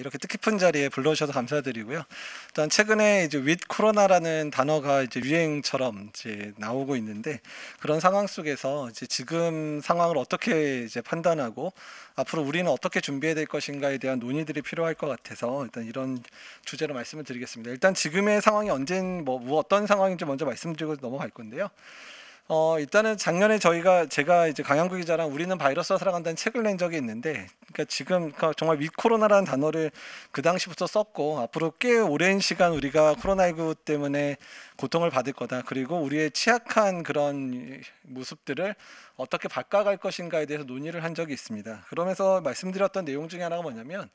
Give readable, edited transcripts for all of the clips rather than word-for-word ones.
이렇게 뜻깊은 자리에 불러주셔서 감사드리고요. 일단 최근에 이제 with 코로나라는 단어가 이제 유행처럼 이제 나오고 있는데 그런 상황 속에서 이제 지금 상황을 어떻게 이제 판단하고 앞으로 우리는 어떻게 준비해야 될 것인가에 대한 논의들이 필요할 것 같아서 일단 이런 주제로 말씀을 드리겠습니다. 일단 지금의 상황이 언젠 뭐 어떤 상황인지 먼저 말씀드리고 넘어갈 건데요. 일단은 작년에 제가 이제 강양구 기자랑 우리는 바이러스와 살아간다는 책을 낸 적이 있는데, 그러니까 지금 정말 위 코로나라는 단어를 그 당시부터 썼고 앞으로 꽤 오랜 시간 우리가 코로나19 때문에 고통을 받을 거다. 그리고 우리의 취약한 그런 모습들을 어떻게 바꿔갈 것인가에 대해서 논의를 한 적이 있습니다. 그러면서 말씀드렸던 내용 중에 하나가 뭐냐면,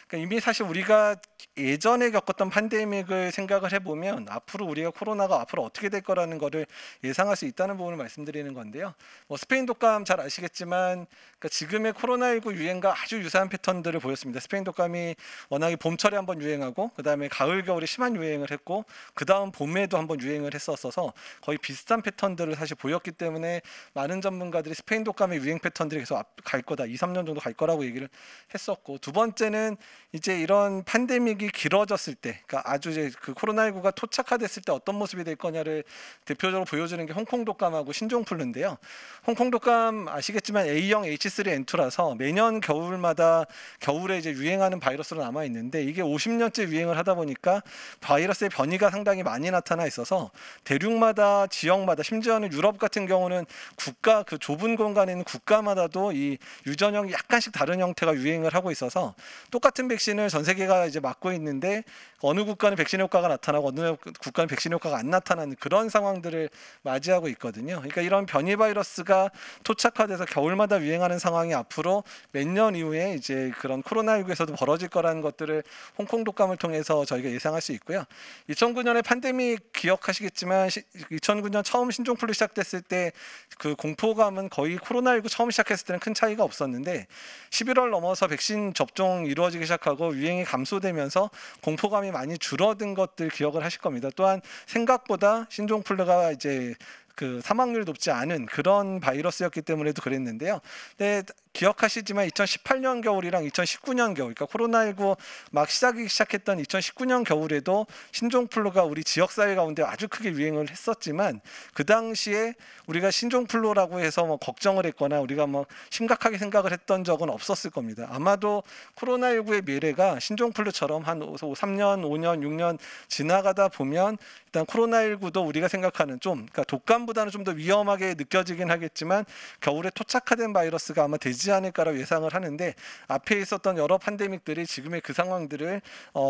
그러니까 이미 사실 우리가 예전에 겪었던 팬데믹을 생각을 해보면 앞으로 우리가 코로나가 앞으로 어떻게 될 거라는 거를 예상할 수 있다는 부분을 말씀드리는 건데요. 스페인 독감 잘 아시겠지만 그러니까 지금의 코로나19 유행과 아주 유사한 패턴들을 보였습니다. 스페인 독감이 워낙에 봄철에 한번 유행하고 그 다음에 가을 겨울에 심한 유행을 했고 그 다음 봄에도 한번 유행을 했었어서 거의 비슷한 패턴들을 사실 보였기 때문에 많은 전문가들이 스페인 독감의 유행 패턴들이 계속 갈 거다, 2-3년 정도 갈 거라고 얘기를 했었고, 두 번째는 이제 이런 팬데믹이 길어졌을 때, 그러니까 아주 이제 그 코로나19가 토착화됐을 때 어떤 모습이 될 거냐를 대표적으로 보여주는 게 홍콩 독감하고 신종플루인데요. 홍콩 독감 아시겠지만 A형 H3N2라서 매년 겨울에 이제 유행하는 바이러스로 남아 있는데 이게 50년째 유행을 하다 보니까 바이러스의 변이가 상당히 많이 나타나 있어서 대륙마다 지역마다 심지어는 유럽 같은 경우는 국가 그 좁은 공간에 있는 국가마다도 이 유전형이 약간씩 다른 형태가 유행을 하고 있어서 똑같은 백신을 전 세계가 이제 맞고 있는데 어느 국가는 백신 효과가 나타나고 어느 국가는 백신 효과가 안 나타나는 그런 상황들을 맞이하고 있거든요. 그러니까 이런 변이 바이러스가 토착화돼서 겨울마다 유행하는 상황이 앞으로 몇 년 이후에 이제 그런 코로나19에서도 벌어질 거라는 것들을 홍콩 독감을 통해서 저희가 예상할 수 있고요. 2009년에 팬데믹 기억하시겠지만 2009년 처음 신종플루 시작됐을 때 그 공포감은 거의 코로나19 처음 시작했을 때는 큰 차이가 없었는데 11월 넘어서 백신 접종 이루어지기 시작하고 유행이 감소되면서 공포감이 많이 줄어든 것들 기억을 하실 겁니다. 또한 생각보다 신종플루가 이제 그 사망률이 높지 않은 그런 바이러스였기 때문에도 그랬는데요. 네, 기억하시지만 2018년 겨울이랑 2019년 겨울, 그러니까 코로나19 막 시작하기 시작했던 2019년 겨울에도 신종플루가 우리 지역사회 가운데 아주 크게 유행을 했었지만 그 당시에 우리가 신종플루라고 해서 뭐 걱정을 했거나 우리가 뭐 심각하게 생각을 했던 적은 없었을 겁니다. 아마도 코로나19의 미래가 신종플루처럼 한 3년, 5년, 6년 지나가다 보면 일단 코로나19도 우리가 생각하는 그러니까 독감보다는 좀 더 위험하게 느껴지긴 하겠지만 겨울에 토착화된 바이러스가 아마 되지 않을까라고 예상을 하는데 앞에 있었던 여러 팬데믹들이 지금의 그 상황들을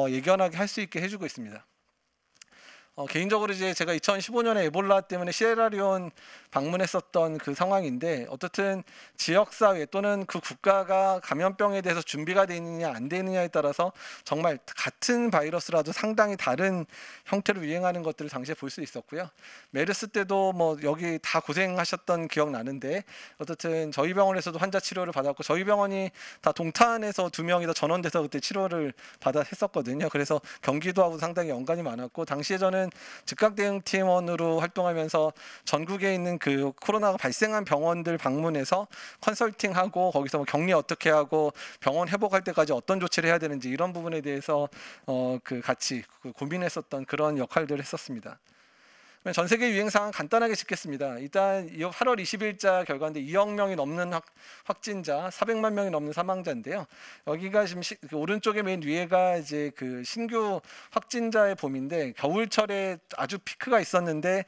예견하게 할 수 있게 해주고 있습니다. 개인적으로 이제 제가 2015년에 에볼라 때문에 시에라리온 방문했었던 그 상황인데 어떻든 지역사회 또는 그 국가가 감염병에 대해서 준비가 되어 있느냐 안 되느냐에 따라서 정말 같은 바이러스라도 상당히 다른 형태로 유행하는 것들을 당시에 볼 수 있었고요. 메르스 때도 뭐 여기 다 고생하셨던 기억 나는데 어떻든 저희 병원에서도 환자 치료를 받았고 저희 병원이 다 동탄에서 2명이 다 전원돼서 그때 치료를 받아 했었거든요. 그래서 경기도하고 상당히 연관이 많았고 당시에 저는 즉각 대응팀원으로 활동하면서 전국에 있는 그 코로나가 발생한 병원들 방문해서 컨설팅하고 거기서 뭐 격리 어떻게 하고 병원 회복할 때까지 어떤 조치를 해야 되는지 이런 부분에 대해서 같이 고민했었던 그런 역할들을 했었습니다. 전 세계 유행 상황 간단하게 짚겠습니다. 일단 8월 20일자 결과인데 2억 명이 넘는 확진자, 400만 명이 넘는 사망자인데요. 여기가 지금 그 오른쪽에 맨 위에가 이제 그 신규 확진자의 봄인데 겨울철에 아주 피크가 있었는데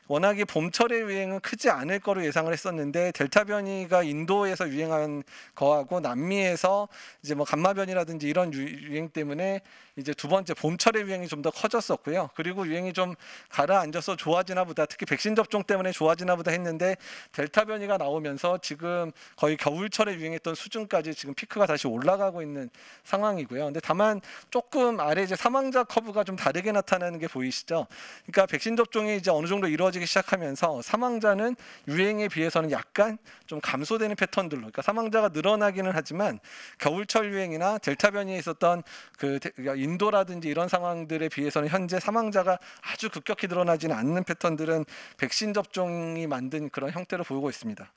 워낙에 봄철의 유행은 크지 않을 거로 예상을 했었는데 델타 변이가 인도에서 유행한 거하고 남미에서 이제 뭐 감마 변이라든지 이런 유행 때문에 이제 두 번째 봄철의 유행이 좀 더 커졌었고요. 그리고 유행이 좀 가라앉아서 좋아지나 보다, 특히 백신 접종 때문에 좋아지나 보다 했는데 델타 변이가 나오면서 지금 거의 겨울철에 유행했던 수준까지 지금 피크가 다시 올라가고 있는 상황이고요. 근데 다만 조금 아래 이제 사망자 커브가 좀 다르게 나타나는 게 보이시죠? 그러니까 백신 접종이 이제 어느 정도 이루어지기 시작하면서 사망자는 유행에 비해서는 약간 좀 감소되는 패턴들로, 그러니까 사망자가 늘어나기는 하지만 겨울철 유행이나 델타 변이에 있었던 그 인도라든지 이런 상황들에 비해서는 현재 사망자가 아주 급격히 늘어나지는 않는 패턴들은 백신 접종이 만든 그런 형태로 보이고 있습니다.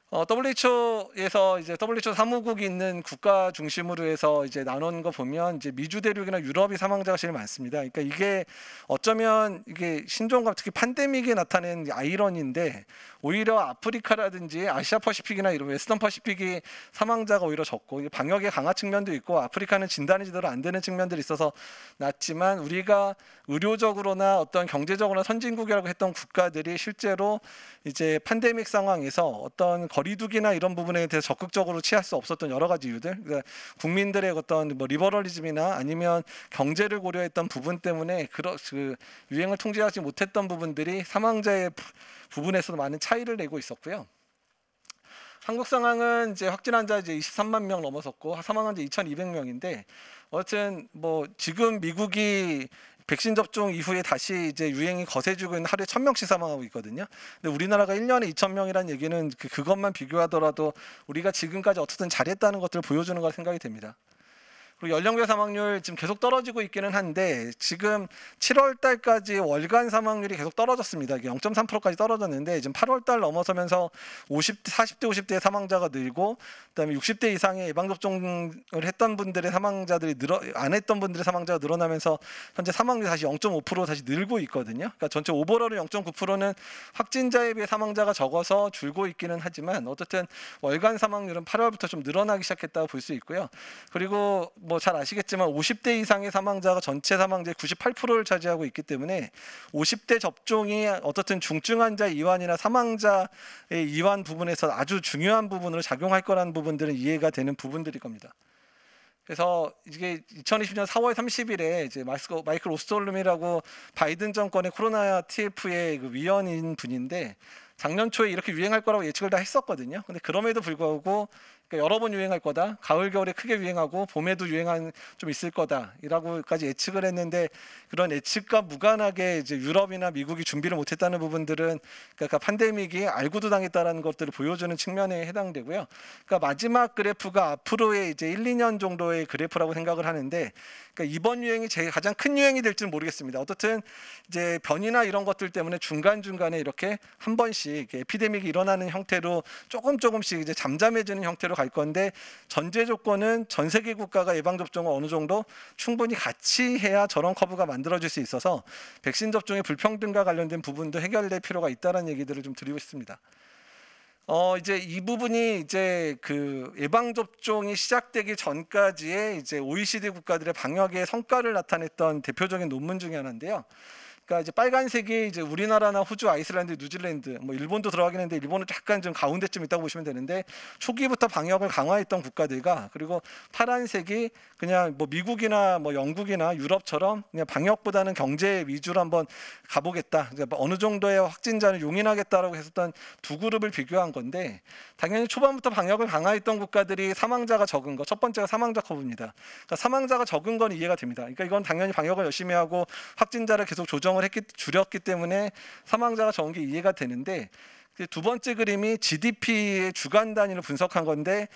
WHO에서 이제 WHO 사무국이 있는 국가 중심으로 해서 이제 나눈 거 보면 이제 미주 대륙이나 유럽이 사망자가 제일 많습니다. 그러니까 이게 어쩌면 이게 신종과 특히 팬데믹에 나타낸 아이러니인데 오히려 아프리카라든지 아시아 퍼시픽이나 이런 웨스턴 퍼시픽이 사망자가 오히려 적고 방역에 강한 측면도 있고 아프리카는 진단이 제대로 안 되는 측면들이 있어서 낮지만 우리가 의료적으로나 어떤 경제적으로나 선진국이라고 했던 국가들이 실제로 이제 팬데믹 상황에서 어떤 거리두기나 이런 부분에 대해서 적극적으로 취할 수 없었던 여러 가지 이유들, 그러니까 국민들의 어떤 뭐 리버럴리즘이나 아니면 경제를 고려했던 부분 때문에 그 유행을 통제하지 못했던 부분들이 사망자의 부분에서도 많은 차이를 내고 있었고요. 한국 상황은 이제 확진 환자 이제 23만 명 넘어섰고 사망 환자 2,200명인데 어쨌든 뭐 지금 미국이 백신 접종 이후에 다시 이제 유행이 거세지고 있는 하루에 1,000명씩 사망하고 있거든요. 근데 우리나라가 1년에 2,000명이라는 얘기는 그것만 비교하더라도 우리가 지금까지 어떻든 잘했다는 것들을 보여주는 걸 생각이 됩니다. 그리고 연령별 사망률 지금 계속 떨어지고 있기는 한데 지금 7월 달까지 월간 사망률이 계속 떨어졌습니다. 이게 0.3%까지 떨어졌는데 지금 8월 달 넘어서면서 40대 50대 사망자가 늘고 그다음에 60대 이상의 예방 접종을 했던 분들의 사망자들이 안 했던 분들의 사망자가 늘어나면서 현재 사망률이 다시 0.5% 다시 늘고 있거든요. 그러니까 전체 오버롤은 0.9%는 확진자에 비해 사망자가 적어서 줄고 있기는 하지만 어쨌든 월간 사망률은 8월부터 좀 늘어나기 시작했다고 볼 수 있고요. 그리고 뭐 잘 아시겠지만 50대 이상의 사망자가 전체 사망자의 98%를 차지하고 있기 때문에 50대 접종이 어떻든 중증 환자 이완이나 사망자의 이완 부분에서 아주 중요한 부분으로 작용할 거라는 부분들은 이해가 되는 부분들일 겁니다. 그래서 이게 2020년 4월 30일에 이제 마이클 오스톨름이라고 바이든 정권의 코로나 TF의 그 위원인 분인데 작년 초에 이렇게 유행할 거라고 예측을 다 했었거든요. 근데 그럼에도 불구하고 그러니까 여러 번 유행할 거다. 가을 겨울에 크게 유행하고 봄에도 유행한 좀 있을 거다라고까지 예측을 했는데 그런 예측과 무관하게 이제 유럽이나 미국이 준비를 못했다는 부분들은 그러니까 팬데믹이 알고도 당했다라는 것들을 보여주는 측면에 해당되고요. 그러니까 마지막 그래프가 앞으로의 이제 1, 2년 정도의 그래프라고 생각을 하는데 그러니까 이번 유행이 가장 큰 유행이 될지는 모르겠습니다. 어떻든 이제 변이나 이런 것들 때문에 중간중간에 이렇게 한 번씩 에피데믹이 일어나는 형태로 조금씩 이제 잠잠해지는 형태로 갈 건데 전제 조건은 전 세계 국가가 예방 접종을 어느 정도 충분히 같이 해야 저런 커브가 만들어질 수 있어서 백신 접종의 불평등과 관련된 부분도 해결될 필요가 있다는 얘기들을 좀 드리고 싶습니다. 이제 이 부분이 이제 그 예방 접종이 시작되기 전까지의 이제 OECD 국가들의 방역의 성과를 나타냈던 대표적인 논문 중에 하나인데요. 그러니까 이제 빨간색이 이제 우리나라나 호주, 아이슬란드, 뉴질랜드, 뭐 일본도 들어가긴 했는데 일본은 약간 좀 가운데쯤 있다고 보시면 되는데 초기부터 방역을 강화했던 국가들과 그리고 파란색이 그냥 뭐 미국이나 뭐 영국이나 유럽처럼 그냥 방역보다는 경제 위주로 한번 가보겠다. 어느 정도의 확진자를 용인하겠다라고 했었던 두 그룹을 비교한 건데 당연히 초반부터 방역을 강화했던 국가들이 사망자가 적은 거 첫 번째가 사망자 커브입니다. 그러니까 사망자가 적은 건 이해가 됩니다. 그러니까 이건 당연히 방역을 열심히 하고 확진자를 계속 줄였기 때문에 사망자가 적은 게 이해가 되는데 두 번째 그림이 GDP의 주간 단위로 분석한 건데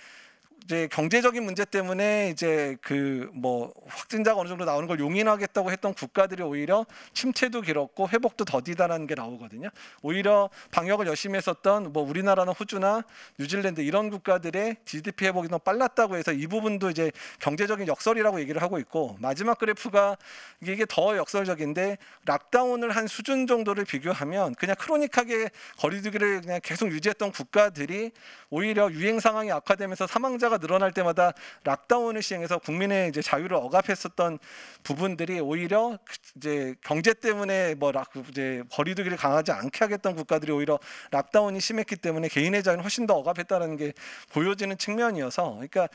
이제 경제적인 문제 때문에 이제 그 뭐 확진자가 어느 정도 나오는 걸 용인하겠다고 했던 국가들이 오히려 침체도 길었고 회복도 더디다라는 게 나오거든요. 오히려 방역을 열심히 했었던 뭐 우리나라나 호주나 뉴질랜드 이런 국가들의 GDP 회복이 너무 빨랐다고 해서 이 부분도 이제 경제적인 역설이라고 얘기를 하고 있고 마지막 그래프가 이게 더 역설적인데 락다운을 한 수준 정도를 비교하면 그냥 크로닉하게 거리두기를 그냥 계속 유지했던 국가들이 오히려 유행 상황이 악화되면서 사망자가 늘어날 때마다 락다운을 시행해서 국민의 이제 자유를 억압했었던 부분들이 오히려 이제 경제 때문에 뭐 이제 거리두기를 강하지 않게 하겠던 국가들이 오히려 락다운이 심했기 때문에 개인의 자유는 훨씬 더 억압했다는 게 보여지는 측면이어서 그러니까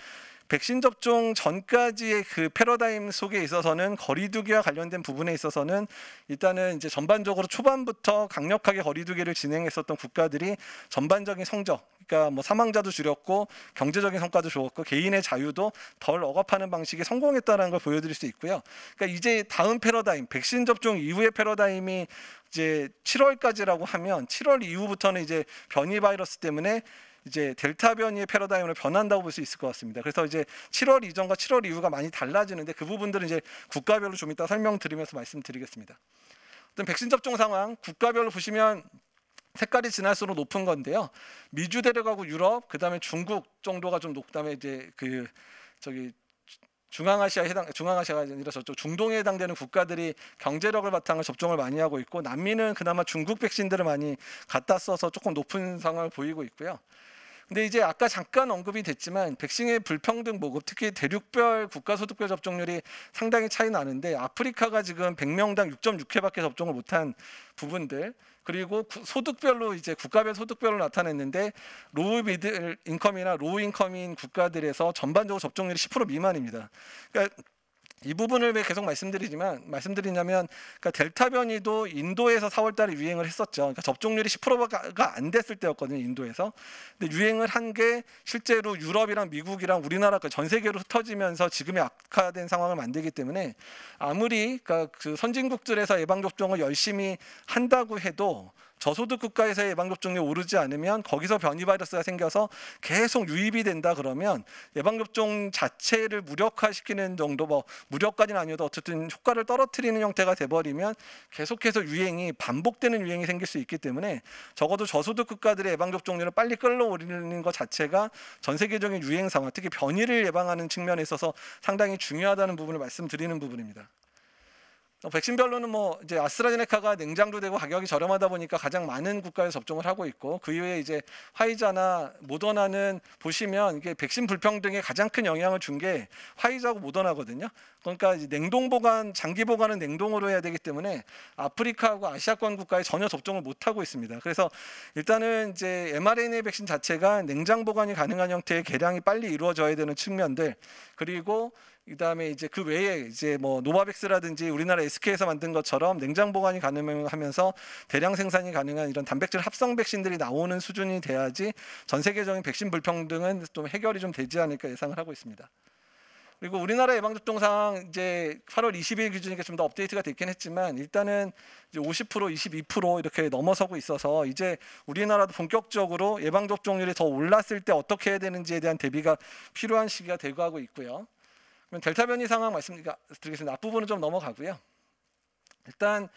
백신 접종 전까지의 그 패러다임 속에 있어서는 거리두기와 관련된 부분에 있어서는 일단은 이제 전반적으로 초반부터 강력하게 거리두기를 진행했었던 국가들이 전반적인 성적, 그러니까 뭐 사망자도 줄였고 경제적인 성과도 좋았고 개인의 자유도 덜 억압하는 방식에 성공했다는 걸 보여드릴 수 있고요. 그러니까 이제 다음 패러다임, 백신 접종 이후의 패러다임이 이제 7월까지라고 하면 7월 이후부터는 이제 변이 바이러스 때문에 이제 델타 변이의 패러다임으로 변한다고 볼 수 있을 것 같습니다. 그래서 이제 7월 이전과 7월 이후가 많이 달라지는데 그 부분들은 이제 국가별로 좀 이따 설명드리면서 말씀드리겠습니다. 어떤 백신 접종 상황 국가별로 보시면 색깔이 진할수록 높은 건데요. 미주 데려가고 유럽, 그다음에 중국 정도가 좀 높다면 이제 중앙아시아가 아니라 저쪽 중동에 해당되는 국가들이 경제력을 바탕으로 접종을 많이 하고 있고, 남미는 그나마 중국 백신들을 많이 갖다 써서 조금 높은 상황을 보이고 있고요. 근데 이제 아까 잠깐 언급이 됐지만 백신의 불평등 보급, 특히 대륙별 국가소득별 접종률이 상당히 차이 나는데, 아프리카가 지금 100명당 6.6회밖에 접종을 못한 부분들, 그리고 소득별로 이제 국가별 소득별로 나타냈는데, 로우 미들 인컴이나 로우 인컴인 국가들에서 전반적으로 접종률이 10% 미만입니다. 그러니까 이 부분을 왜 계속 말씀드리냐면, 그러니까 델타 변이도 인도에서 4월달에 유행을 했었죠. 그러니까 접종률이 10%가 안 됐을 때였거든요, 인도에서. 근데 유행을 한 게 실제로 유럽이랑 미국이랑 우리나라까지 전 세계로 흩어지면서 지금의 악화된 상황을 만들기 때문에, 아무리 그러니까 그 선진국들에서 예방 접종을 열심히 한다고 해도 저소득 국가에서의 예방접종률이 오르지 않으면, 거기서 변이 바이러스가 생겨서 계속 유입이 된다 그러면 예방접종 자체를 무력화시키는 정도, 뭐 무력까지는 아니어도 어쨌든 효과를 떨어뜨리는 형태가 돼버리면 계속해서 유행이 반복되는 유행이 생길 수 있기 때문에, 적어도 저소득 국가들의 예방접종률을 빨리 끌어올리는 것 자체가 전 세계적인 유행 상황, 특히 변이를 예방하는 측면에 있어서 상당히 중요하다는 부분을 말씀드리는 부분입니다. 백신별로는 뭐 이제 아스트라제네카가 냉장도 되고 가격이 저렴하다 보니까 가장 많은 국가에 접종을 하고 있고, 그 이외에 이제 화이자나 모더나는 보시면 이게 백신 불평등에 가장 큰 영향을 준 게 화이자하고 모더나거든요. 그러니까 이제 냉동 보관, 장기 보관은 냉동으로 해야 되기 때문에 아프리카하고 아시아권 국가에 전혀 접종을 못 하고 있습니다. 그래서 일단은 이제 mRNA 백신 자체가 냉장 보관이 가능한 형태의 개량이 빨리 이루어져야 되는 측면들, 그리고 그다음에 이제 그 외에 이제 뭐 노바백스라든지 우리나라 SK에서 만든 것처럼 냉장 보관이 가능하면서 대량 생산이 가능한 이런 단백질 합성 백신들이 나오는 수준이 돼야지 전 세계적인 백신 불평등은 좀 해결이 좀 되지 않을까 예상을 하고 있습니다. 그리고 우리나라 예방접종 상황 이제 8월 20일 기준이니까 좀 더 업데이트가 됐긴 했지만, 일단은 이제 50%, 22% 이렇게 넘어서고 있어서 이제 우리나라도 본격적으로 예방접종률이 더 올랐을 때 어떻게 해야 되는지에 대한 대비가 필요한 시기가 되고 하고 있고요. 그럼 델타 변이 상황 말씀드리겠습니다. 앞부분은 좀 넘어가고요. 일단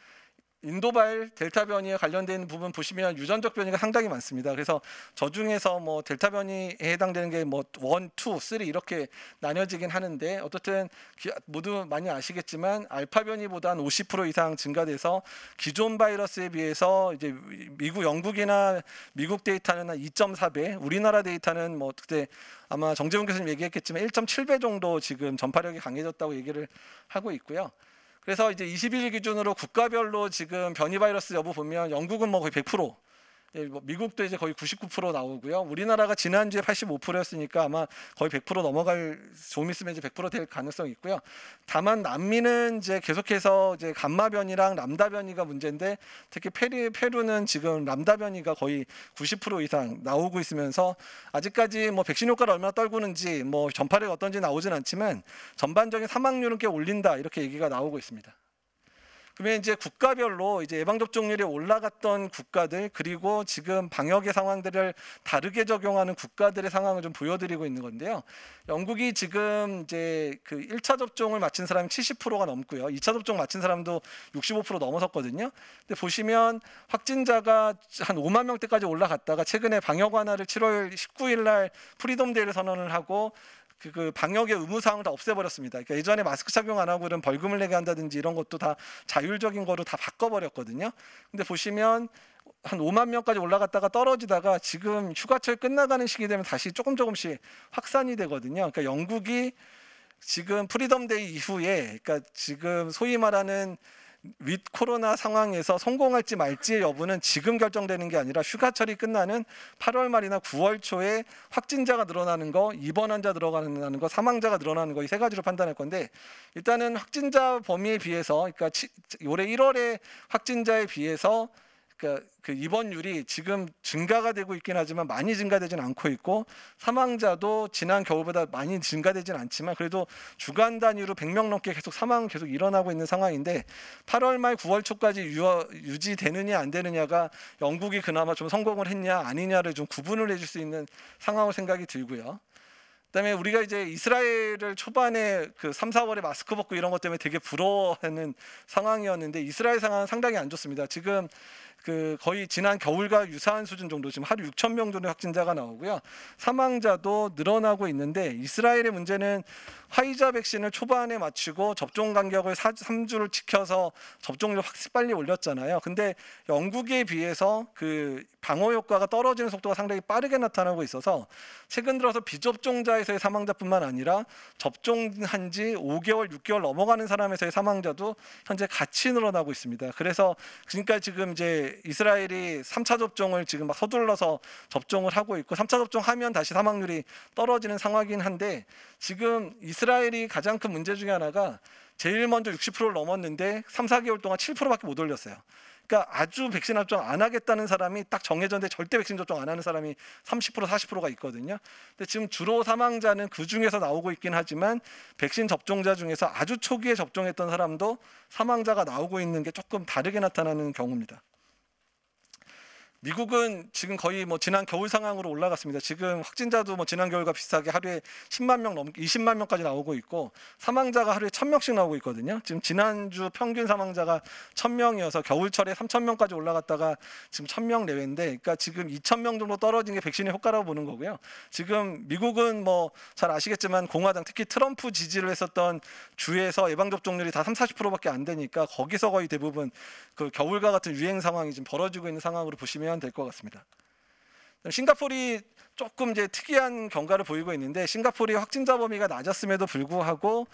인도발 델타 변이에 관련된 부분 보시면 유전적 변이가 상당히 많습니다. 그래서 저 중에서 뭐 델타 변이에 해당되는 게 뭐 1, 2, 3 이렇게 나뉘어지긴 하는데, 어떻든 모두 많이 아시겠지만 알파 변이보다 한 50% 이상 증가돼서 기존 바이러스에 비해서 이제 영국이나 미국 데이터는 한 2.4배, 우리나라 데이터는 뭐 그때 아마 정재훈 교수님 얘기했겠지만 1.7배 정도 지금 전파력이 강해졌다고 얘기를 하고 있고요. 그래서 이제 21일 기준으로 국가별로 지금 변이 바이러스 여부 보면, 영국은 뭐 거의 100%, 미국도 이제 거의 99% 나오고요. 우리나라가 지난주에 85%였으니까 아마 거의 100% 넘어갈, 좀 있으면 이제 100%될 가능성이 있고요. 다만 남미는 이제 계속해서 이제 감마 변이랑 람다 변이가 문제인데, 특히 페루는 지금 람다 변이가 거의 90% 이상 나오고 있으면서, 아직까지 뭐 백신 효과를 얼마나 떨구는지, 뭐 전파력이 어떤지 나오진 않지만 전반적인 사망률은 꽤 올린다, 이렇게 얘기가 나오고 있습니다. 그러면 이제 국가별로 이제 예방접종률이 올라갔던 국가들, 그리고 지금 방역의 상황들을 다르게 적용하는 국가들의 상황을 좀 보여드리고 있는 건데요. 영국이 지금 이제 그 1차 접종을 마친 사람이 70%가 넘고요. 2차 접종 마친 사람도 65% 넘어섰거든요. 근데 보시면 확진자가 한 5만 명대까지 올라갔다가 최근에 방역 완화를 7월 19일 날 프리덤 데이를 선언을 하고, 그 방역의 의무 사항을 다 없애버렸습니다. 그러니까 예전에 마스크 착용 안 하고 이런 벌금을 내게 한다든지 이런 것도 다 자율적인 거로 다 바꿔버렸거든요. 근데 보시면 한 5만 명까지 올라갔다가 떨어지다가 지금 휴가철 끝나가는 시기 되면 다시 조금씩 확산이 되거든요. 그러니까 영국이 지금 프리덤 데이 이후에, 그러니까 지금 소위 말하는 윗 코로나 상황에서 성공할지 말지의 여부는 지금 결정되는 게 아니라 휴가철이 끝나는 8월 말이나 9월 초에 확진자가 늘어나는 거, 입원 환자 늘어나는 거, 사망자가 늘어나는 거, 이 세 가지로 판단할 건데, 일단은 확진자 범위에 비해서, 그러니까 올해 1월에 확진자에 비해서 그러니까 그 입원율이 지금 증가가 되고 있긴 하지만 많이 증가되지는 않고 있고, 사망자도 지난 겨울보다 많이 증가되지는 않지만 그래도 주간 단위로 100명 넘게 계속 사망은 계속 일어나고 있는 상황인데, 8월 말 9월 초까지 유지되느냐 안 되느냐가 영국이 그나마 좀 성공을 했냐 아니냐를 좀 구분을 해줄 수 있는 상황으로 생각이 들고요. 그다음에 우리가 이제 이스라엘을 초반에 그 3, 4월에 마스크 벗고 이런 것 때문에 되게 부러워하는 상황이었는데, 이스라엘 상황은 상당히 안 좋습니다. 지금 그 거의 지난 겨울과 유사한 수준 정도, 지금 하루 6천 명 정도의 확진자가 나오고요. 사망자도 늘어나고 있는데, 이스라엘의 문제는 화이자 백신을 초반에 맞추고 접종 간격을 3주를 지켜서 접종률 확 빨리 올렸잖아요. 근데 영국에 비해서 그 방어 효과가 떨어지는 속도가 상당히 빠르게 나타나고 있어서 최근 들어서 비접종자에서의 사망자뿐만 아니라 접종한 지 5개월, 6개월 넘어가는 사람에서의 사망자도 현재 같이 늘어나고 있습니다. 그래서 그러니까 지금 이제 이스라엘이 3차 접종을 지금 막 서둘러서 접종을 하고 있고, 3차 접종하면 다시 사망률이 떨어지는 상황이긴 한데, 지금 이스라엘이 가장 큰 문제 중에 하나가 제일 먼저 60%를 넘었는데 3, 4개월 동안 7%밖에 못 올렸어요. 그러니까 아주 백신 접종 안 하겠다는 사람이 딱 정해졌는데 절대 백신 접종 안 하는 사람이 30%, 40%가 있거든요. 근데 지금 주로 사망자는 그 중에서 나오고 있긴 하지만, 백신 접종자 중에서 아주 초기에 접종했던 사람도 사망자가 나오고 있는 게 조금 다르게 나타나는 경우입니다. 미국은 지금 거의 뭐 지난 겨울 상황으로 올라갔습니다. 지금 확진자도 뭐 지난 겨울과 비슷하게 하루에 10만 명 넘게 20만 명까지 나오고 있고, 사망자가 하루에 1,000명씩 나오고 있거든요. 지금 지난주 평균 사망자가 1,000명이어서 겨울철에 3,000명까지 올라갔다가 지금 1,000명 내외인데, 그러니까 지금 2,000명 정도 떨어진 게 백신의 효과라고 보는 거고요. 지금 미국은 뭐 잘 아시겠지만 공화당, 특히 트럼프 지지를 했었던 주에서 예방 접종률이 다 30-40%밖에 안 되니까 거기서 거의 대부분 그 겨울과 같은 유행 상황이 지금 벌어지고 있는 상황으로 보시면 될 것 같습니다. 싱가포르이 조금 이제 특이한 경과를 보이고 있는데, 싱가포르의 확진자 범위가 낮았음에도 불구하고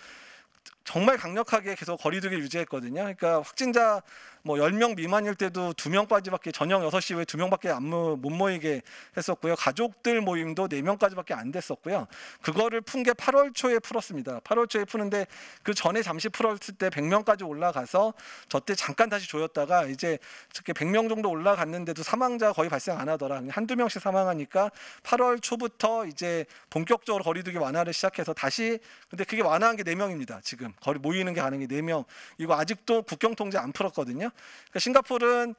정말 강력하게 계속 거리두기를 유지했거든요. 그러니까 확진자 뭐 10명 미만일 때도 2명까지밖에, 저녁 6시 이후에 2명밖에 못 모이게 했었고요. 가족들 모임도 4명까지밖에 안 됐었고요. 그거를 푼 게 8월 초에 풀었습니다. 8월 초에 푸는데 그 전에 잠시 풀었을 때 100명까지 올라가서 저때 잠깐 다시 조였다가 이제 100명 정도 올라갔는데도 사망자 거의 발생 안 하더라. 한두 명씩 사망하니까 8월 초부터 이제 본격적으로 거리두기 완화를 시작해서 다시, 근데 그게 완화한 게 4명입니다. 지금 거리 모이는 게 가능한 게 4명. 이거 아직도 국경 통제 안 풀었거든요. 그러니까 싱가포르는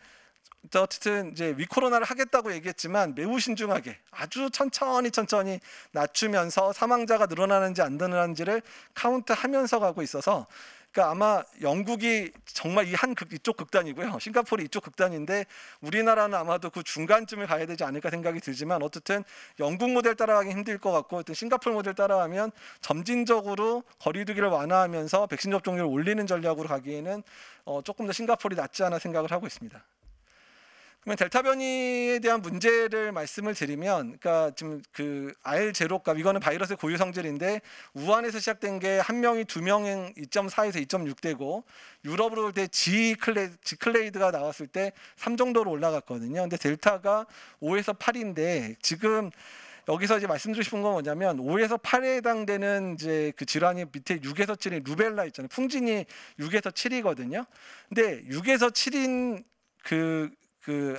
어쨌든 이제 위코로나를 하겠다고 얘기했지만 매우 신중하게 아주 천천히 낮추면서 사망자가 늘어나는지 안 늘어나는지를 카운트하면서 가고 있어서, 그러니까 아마 영국이 정말 이쪽 극단이고요, 싱가포르 이쪽 극단인데, 우리나라는 아마도 그 중간쯤을 가야 되지 않을까 생각이 들지만, 어쨌든 영국 모델 따라가기 힘들 것 같고, 싱가포르 모델 따라가면 점진적으로 거리두기를 완화하면서 백신 접종률을 올리는 전략으로 가기에는 조금 더 싱가포르이 낫지 않아 생각을 하고 있습니다. 그러면 델타 변이에 대한 문제를 말씀을 드리면, 그러니까 지금 그 R0값, 이거는 바이러스의 고유 성질인데, 우한에서 시작된 게 한 명이 2명인 2.4에서 2.6되고, 유럽으로 올 때 지클레이드가 나왔을 때 3 정도로 올라갔거든요. 근데 델타가 5에서 8인데, 지금 여기서 이제 말씀드리고 싶은 건 뭐냐면, 5에서 8에 해당되는 이제 그 질환이 밑에 6에서 7인 루벨라 있잖아요. 풍진이 6에서 7이거든요. 근데 6에서 7인 그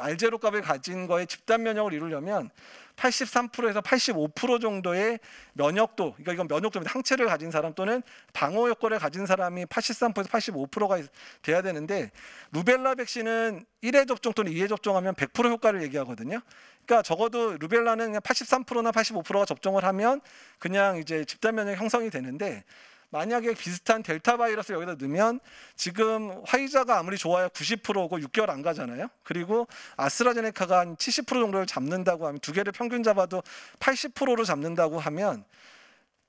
R0 값을 가진 거에 집단 면역을 이루려면 83%에서 85% 정도의 면역도, 그러니까 이건 면역도입니다. 항체를 가진 사람 또는 방어 효과를 가진 사람이 83%에서 85%가 돼야 되는데, 루벨라 백신은 1회 접종 또는 2회 접종하면 100% 효과를 얘기하거든요. 그러니까 적어도 루벨라는 그냥 83%나 85%가 접종을 하면 그냥 이제 집단 면역 형성이 되는데, 만약에 비슷한 델타 바이러스를 여기다 넣으면, 지금 화이자가 아무리 좋아야 90%고 6개월 안 가잖아요. 그리고 아스트라제네카가 한 70% 정도를 잡는다고 하면, 두 개를 평균 잡아도 80%로 잡는다고 하면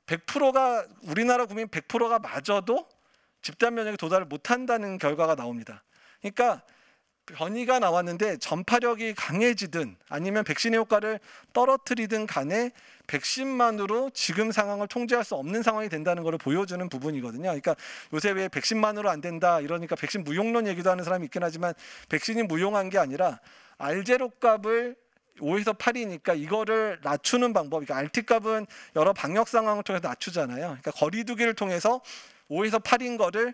100%가, 우리나라 국민 100%가 맞아도 집단 면역에 도달을 못한다는 결과가 나옵니다. 그러니까 변이가 나왔는데 전파력이 강해지든 아니면 백신의 효과를 떨어뜨리든 간에 백신만으로 지금 상황을 통제할 수 없는 상황이 된다는 것을 보여주는 부분이거든요. 그러니까 요새 왜 백신만으로 안 된다 이러니까 백신 무용론 얘기도 하는 사람이 있긴 하지만, 백신이 무용한 게 아니라 R0 값을 5에서 8이니까 이거를 낮추는 방법, 그러니까 RT 값은 여러 방역 상황을 통해서 낮추잖아요. 그러니까 거리두기를 통해서 5에서 8인 거를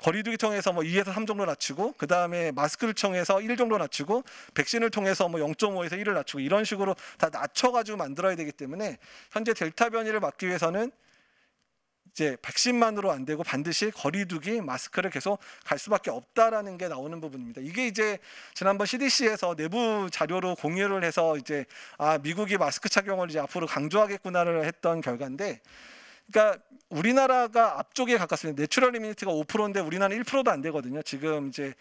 거리두기 통해서 뭐 2에서 3 정도 낮추고, 그 다음에 마스크를 통해서 1 정도 낮추고, 백신을 통해서 뭐 0.5에서 1을 낮추고, 이런 식으로 다 낮춰가지고 만들어야 되기 때문에, 현재 델타 변이를 막기 위해서는 이제 백신만으로 안 되고 반드시 거리두기, 마스크를 계속 갈 수밖에 없다라는 게 나오는 부분입니다. 이게 이제 지난번 CDC에서 내부 자료로 공유를 해서 이제 미국이 마스크 착용을 이제 앞으로 강조하겠구나를 했던 결과인데, 그러니까 우리나라가 앞쪽에 가깝습니다. 내추럴 이뮤니티가 5%인데 우리나라는 1%도 안 되거든요. 지금 이제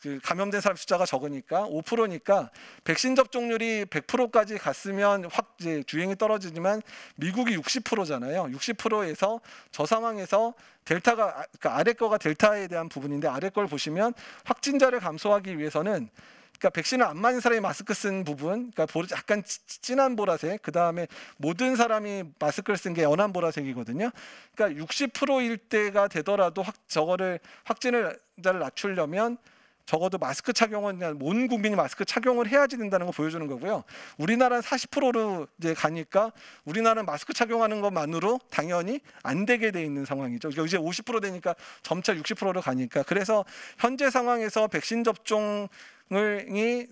그 감염된 사람 숫자가 적으니까 5%니까 백신 접종률이 100%까지 갔으면 확 이제 주행이 떨어지지만 미국이 60%잖아요. 60%에서 저 상황에서 델타가 그러니까 아래 거가 델타에 대한 부분인데 아래 걸 보시면 확진자를 감소하기 위해서는 그러니까 백신을 안 맞은 사람이 마스크 쓴 부분, 그러니까 약간 진한 보라색, 그 다음에 모든 사람이 마스크를 쓴 게 연한 보라색이거든요. 그러니까 60%일 때가 되더라도 저거를 확진자를 낮추려면 적어도 마스크 착용은 그냥 온 국민이 마스크 착용을 해야지 된다는 거 보여주는 거고요. 우리나라는 40%로 이제 가니까 우리나라는 마스크 착용하는 것만으로 당연히 안 되게 돼 있는 상황이죠. 이제 50% 되니까 점차 60%로 가니까 그래서 현재 상황에서 백신 접종이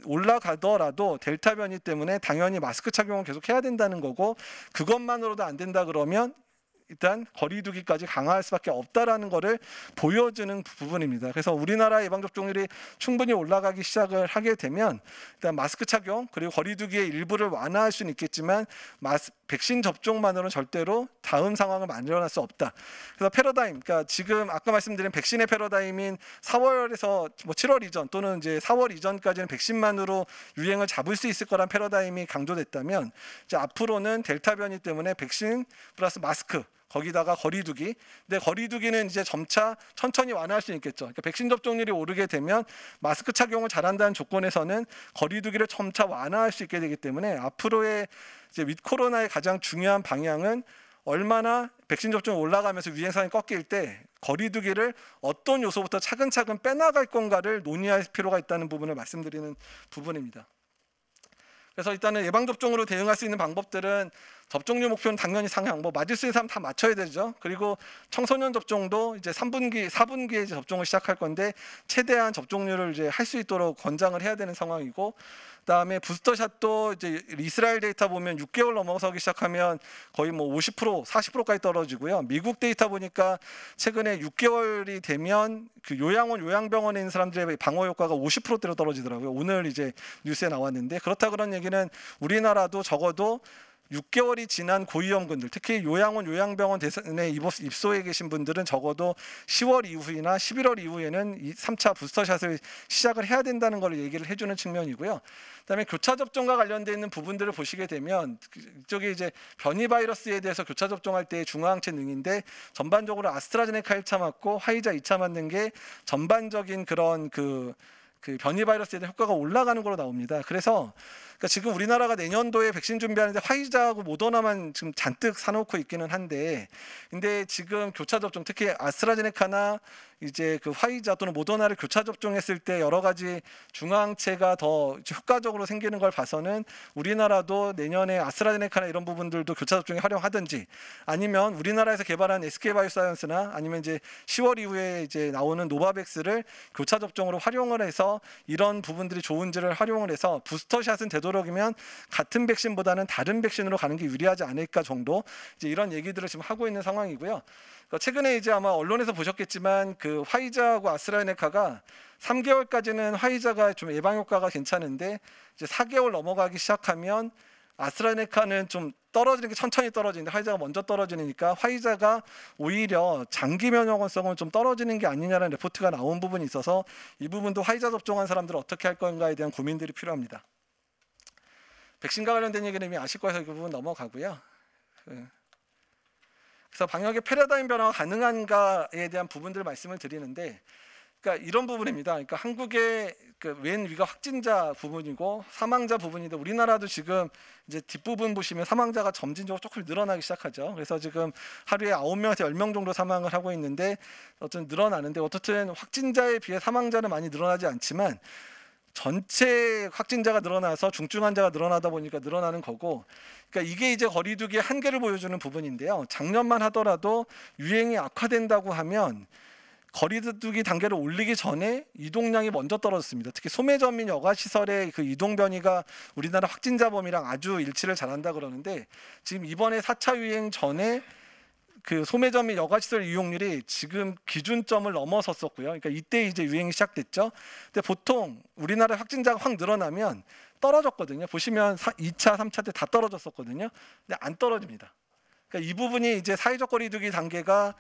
올라가더라도 델타 변이 때문에 당연히 마스크 착용을 계속 해야 된다는 거고 그것만으로도 안 된다 그러면 일단 거리두기까지 강화할 수밖에 없다라는 것을 보여주는 부분입니다. 그래서 우리나라 예방접종률이 충분히 올라가기 시작을 하게 되면 일단 마스크 착용 그리고 거리두기의 일부를 완화할 수는 있겠지만 백신 접종만으로는 절대로 다음 상황을 만들어낼 수 없다. 그래서 패러다임, 그러니까 지금 아까 말씀드린 백신의 패러다임인 4월에서 7월 이전 또는 이제 4월 이전까지는 백신만으로 유행을 잡을 수 있을 거란 패러다임이 강조됐다면 이제 앞으로는 델타 변이 때문에 백신 플러스 마스크 거기다가 거리두기. 근데 거리두기는 이제 점차 천천히 완화할 수 있겠죠. 그러니까 백신 접종률이 오르게 되면 마스크 착용을 잘한다는 조건에서는 거리두기를 점차 완화할 수 있게 되기 때문에 앞으로의 이제 윗 코로나의 가장 중요한 방향은 얼마나 백신 접종이 올라가면서 유행성이 꺾일 때 거리두기를 어떤 요소부터 차근차근 빼나갈 건가를 논의할 필요가 있다는 부분을 말씀드리는 부분입니다. 그래서 일단은 예방접종으로 대응할 수 있는 방법들은 접종률 목표는 당연히 상향, 맞을 수 있는 사람 다 맞춰야 되죠. 그리고 청소년 접종도 이제 3분기, 4분기에 이제 접종을 시작할 건데 최대한 접종률을 이제 할 수 있도록 권장을 해야 되는 상황이고, 그다음에 부스터샷도 이제 이스라엘 데이터 보면 6개월 넘어서기 시작하면 거의 50%, 40%까지 떨어지고요. 미국 데이터 보니까 최근에 6개월이 되면 그 요양병원에 있는 사람들의 방어 효과가 50%대로 떨어지더라고요. 오늘 이제 뉴스에 나왔는데 그렇다 그런 얘기는 우리나라도 적어도 6개월이 지난 고위험군들, 특히 요양병원 대상에 입소해 계신 분들은 적어도 10월 이후이나 11월 이후에는 이 3차 부스터샷을 시작을 해야 된다는 걸 얘기를 해주는 측면이고요. 그다음에 교차 접종과 관련되어 있는 부분들을 보시게 되면 이쪽에 이제 변이 바이러스에 대해서 교차 접종할 때 중화항체 능인데 전반적으로 아스트라제네카 1차 맞고 화이자 2차 맞는 게 전반적인 그런 그 변이 바이러스에 대한 효과가 올라가는 걸로 나옵니다. 그래서 그러니까 지금 우리나라가 내년도에 백신 준비하는데 화이자하고 모더나만 지금 잔뜩 사놓고 있기는 한데, 근데 지금 교차 접종, 특히 아스트라제네카나 이제 그 화이자 또는 모더나를 교차 접종했을 때 여러 가지 중화항체가 더 효과적으로 생기는 걸 봐서는 우리나라도 내년에 아스트라제네카나 이런 부분들도 교차 접종에 활용하든지, 아니면 우리나라에서 개발한 SK바이오사이언스나 아니면 이제 10월 이후에 이제 나오는 노바백스를 교차 접종으로 활용을 해서 이런 부분들이 좋은지를 활용을 해서 부스터샷은 되도록이면 같은 백신보다는 다른 백신으로 가는 게 유리하지 않을까 정도, 이제 이런 얘기들을 지금 하고 있는 상황이고요. 최근에 이제 아마 언론에서 보셨겠지만 그 화이자하고 아스트라제네카가 3개월까지는 화이자가 좀 예방 효과가 괜찮은데 이제 4개월 넘어가기 시작하면 아스트라제네카는 좀 떨어지는 게 천천히 떨어지는데 화이자가 먼저 떨어지니까 화이자가 오히려 장기 면역성은 좀 떨어지는 게 아니냐라는 레포트가 나온 부분이 있어서 이 부분도 화이자 접종한 사람들은 어떻게 할 건가에 대한 고민들이 필요합니다. 백신과 관련된 얘기는 이미 아실 거여서 그 부분 넘어가고요. 그래서 방역의 패러다임 변화가 가능한가에 대한 부분들을 말씀을 드리는데, 그러니까 이런 부분입니다. 그러니까 한국의 그 맨 위가 확진자 부분이고 사망자 부분인데 우리나라도 지금 이제 뒷부분 보시면 사망자가 점진적으로 조금 늘어나기 시작하죠. 그래서 지금 하루에 9명에서 10명 정도 사망을 하고 있는데 어쨌든 늘어나는데, 어쨌든 확진자에 비해 사망자는 많이 늘어나지 않지만 전체 확진자가 늘어나서 중증 환자가 늘어나다 보니까 늘어나는 거고, 그러니까 이게 이제 거리두기의 한계를 보여주는 부분인데요. 작년만 하더라도 유행이 악화된다고 하면 거리두기 단계를 올리기 전에 이동량이 먼저 떨어졌습니다. 특히 소매점 및 여가시설의 그 이동 변이가 우리나라 확진자 범위랑 아주 일치를 잘한다 그러는데, 지금 이번에 4차 유행 전에 그 소매점 및 여가시설 이용률이 지금 기준점을 넘어섰었고요. 그러니까 이때 이제 유행이 시작됐죠. 근데 보통 우리나라 확진자가 확 늘어나면 떨어졌거든요. 보시면 2차, 3차 때 다 떨어졌었거든요. 근데 안 떨어집니다. 그러니까 이 부분이 이제 사회적 거리두기 단계가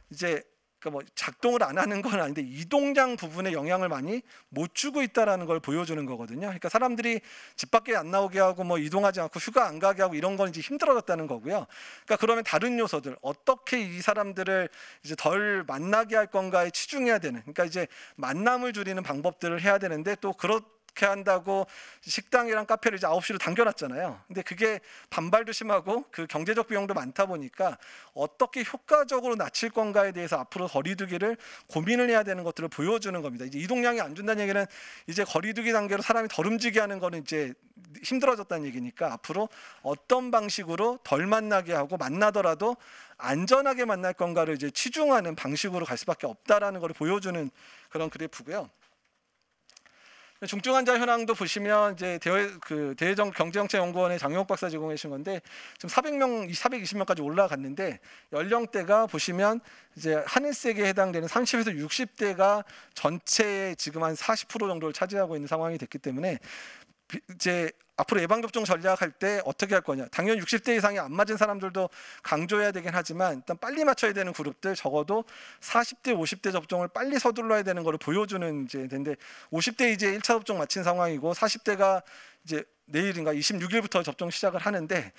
이제 그러니까 뭐 작동을 안 하는 건 아닌데 이동량 부분에 영향을 많이 못 주고 있다라는 걸 보여주는 거거든요. 그러니까 사람들이 집 밖에 안 나오게 하고 뭐 이동하지 않고 휴가 안 가게 하고 이런 건 이제 힘들어졌다는 거고요. 그러니까 그러면 다른 요소들 어떻게 이 사람들을 이제 덜 만나게 할 건가에 치중해야 되는. 그러니까 이제 만남을 줄이는 방법들을 해야 되는데 또 그렇게 한다고 식당이랑 카페를 이제 9시로 당겨놨잖아요. 근데 그게 반발도 심하고 그 경제적 비용도 많다 보니까 어떻게 효과적으로 낮출 건가에 대해서 앞으로 거리두기를 고민을 해야 되는 것들을 보여주는 겁니다. 이제 이동량이 안 준다는 얘기는 이제 거리두기 단계로 사람이 덜 움직이게 하는 거는 이제 힘들어졌다는 얘기니까 앞으로 어떤 방식으로 덜 만나게 하고 만나더라도 안전하게 만날 건가를 이제 치중하는 방식으로 갈 수밖에 없다라는 걸 보여주는 그런 그래프고요. 중증 환자 현황도 보시면 이제 대해정 경제정책연구원의 장영욱 박사 제공해 주신 건데 지금 400명, 420명까지 올라갔는데 연령대가 보시면 이제 하늘색에 해당되는 30에서 60대가 전체의 지금 한 40% 정도를 차지하고 있는 상황이 됐기 때문에 이제 앞으로 예방접종 전략할 때 어떻게 할 거냐. 당연히 60대 이상이 안 맞은 사람들도 강조해야 되긴 하지만 일단 빨리 맞춰야 되는 그룹들 적어도 40대, 50대 접종을 빨리 서둘러야 되는 거를 보여주는 이제 인데 50대 이제 1차 접종 마친 상황이고 40대가 이제 내일인가 26일부터 접종 시작을 하는데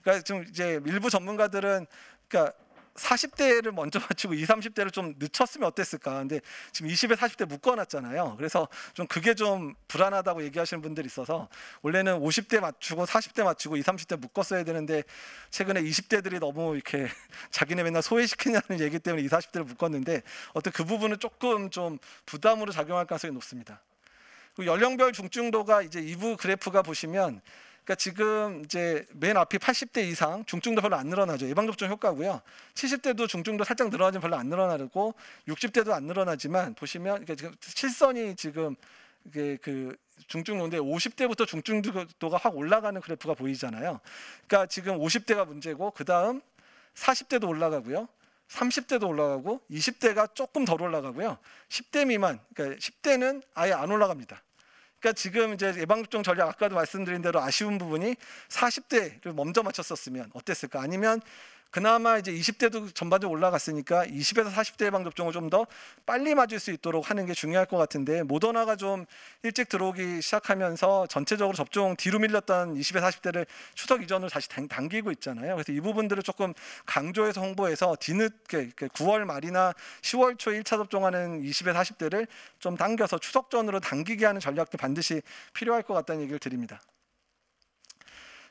그러니까 좀 이제 일부 전문가들은 그러니까 40대를 먼저 맞추고 20, 30대를 좀 늦췄으면 어땠을까. 근데 지금 20에 40대 묶어놨잖아요. 그래서 좀 그게 좀 불안하다고 얘기하시는 분들이 있어서 원래는 50대 맞추고 40대 맞추고 20, 30대 묶었어야 되는데 최근에 20대들이 너무 이렇게 자기네 맨날 소외시키냐는 얘기 때문에 20, 40대를 묶었는데 어떤 그 부분은 조금 좀 부담으로 작용할 가능성이 높습니다. 그리고 연령별 중증도가 이제 2부 그래프가 보시면 그러니까 지금 이제 맨 앞이 80대 이상 중증도 별로 안 늘어나죠. 예방접종 효과고요. 70대도 중증도 살짝 늘어나지만 별로 안 늘어나고 60대도 안 늘어나지만 보시면 그러니까 지금 실선이 지금 이게 그 중증도인데 50대부터 중증도가 확 올라가는 그래프가 보이잖아요. 그러니까 지금 50대가 문제고 그 다음 40대도 올라가고요. 30대도 올라가고 20대가 조금 덜 올라가고요. 10대 미만, 그러니까 10대는 아예 안 올라갑니다. 그러니까 지금 이제 예방접종 전략 아까도 말씀드린 대로 아쉬운 부분이 40대를 먼저 맞췄었으면 어땠을까? 아니면 그나마 이제 20대도 전반적으로 올라갔으니까 20에서 40대 예방접종을 좀 더 빨리 맞을 수 있도록 하는 게 중요할 것 같은데 모더나가 좀 일찍 들어오기 시작하면서 전체적으로 접종 뒤로 밀렸던 20에 40대를 추석 이전으로 다시 당기고 있잖아요. 그래서 이 부분들을 조금 강조해서 홍보해서 뒤늦게 9월 말이나 10월 초에 1차 접종하는 20에 40대를 좀 당겨서 추석 전으로 당기게 하는 전략도 반드시 필요할 것 같다는 얘기를 드립니다.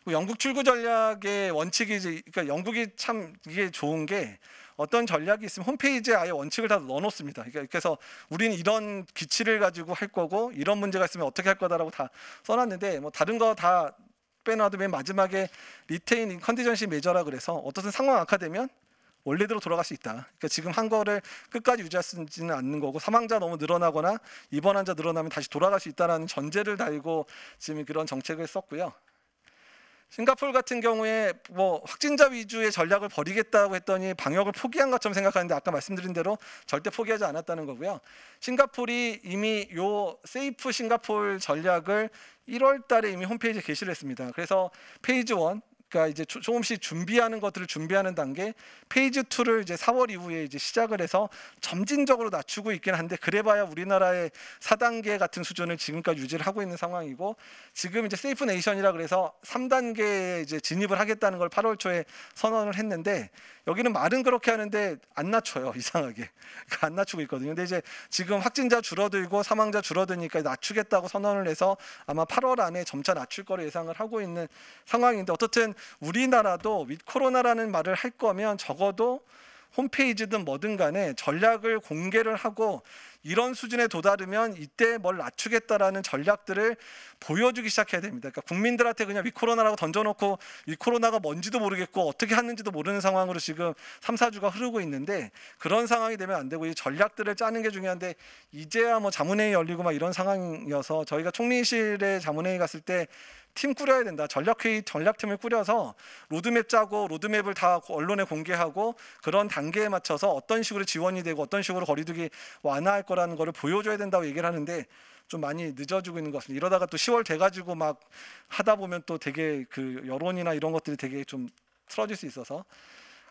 영국 출구 전략의 원칙이 그러니까 영국이 참 이게 좋은 게 어떤 전략이 있으면 홈페이지에 아예 원칙을 다 넣어놓습니다. 그러니까 그래서 우리는 이런 기치를 가지고 할 거고 이런 문제가 있으면 어떻게 할 거다라고 다 써놨는데 뭐 다른 거 다 빼놔도 맨 마지막에 리테인 컨디션시 메저라 그래서 어떤 상황 악화되면 원래대로 돌아갈 수 있다. 그러니까 지금 한 거를 끝까지 유지하지는 않는 거고 사망자 너무 늘어나거나 입원 환자 늘어나면 다시 돌아갈 수 있다는 전제를 달고 지금 그런 정책을 썼고요. 싱가포르 같은 경우에 뭐 확진자 위주의 전략을 벌이겠다고 했더니 방역을 포기한 것처럼 생각하는데 아까 말씀드린 대로 절대 포기하지 않았다는 거고요. 싱가포르이 이미 요 세이프 싱가포르 전략을 1월 달에 이미 홈페이지에 게시를 했습니다. 그래서 페이지 1 그러니까 이제 조금씩 준비하는 것들을 준비하는 단계, 페이지 2를 이제 4월 이후에 이제 시작을 해서 점진적으로 낮추고 있긴 한데 그래봐야 우리나라의 4단계 같은 수준을 지금까지 유지를 하고 있는 상황이고 지금 이제 세이프 네이션이라 그래서 3단계에 이제 진입을 하겠다는 걸 8월 초에 선언을 했는데 여기는 말은 그렇게 하는데 안 낮춰요. 이상하게 안 낮추고 있거든요. 근데 이제 지금 확진자 줄어들고 사망자 줄어드니까 낮추겠다고 선언을 해서 아마 8월 안에 점차 낮출 거를 예상을 하고 있는 상황인데 어떻든 우리나라도 윗 코로나라는 말을 할 거면 적어도 홈페이지든 뭐든 간에 전략을 공개를 하고 이런 수준에 도달하면 이때 뭘 낮추겠다라는 전략들을 보여주기 시작해야 됩니다. 그러니까 국민들한테 그냥 위코로나라고 던져놓고 위코로나가 뭔지도 모르겠고 어떻게 하는지도 모르는 상황으로 지금 3, 4주가 흐르고 있는데 그런 상황이 되면 안 되고 이 전략들을 짜는 게 중요한데 이제야 뭐 자문회의 열리고 막 이런 상황이어서 저희가 총리실에 자문회의 갔을 때 팀 꾸려야 된다. 전략회의, 전략팀을 꾸려서 로드맵 짜고 로드맵을 다 언론에 공개하고 그런 단계에 맞춰서 어떤 식으로 지원이 되고 어떤 식으로 거리두기 완화할 거라는 거를 보여줘야 된다고 얘기를 하는데 좀 많이 늦어지고 있는 것 같습니다. 이러다가 또 10월 돼가지고 막 하다 보면 또 되게 그 여론이나 이런 것들이 되게 좀 틀어질 수 있어서.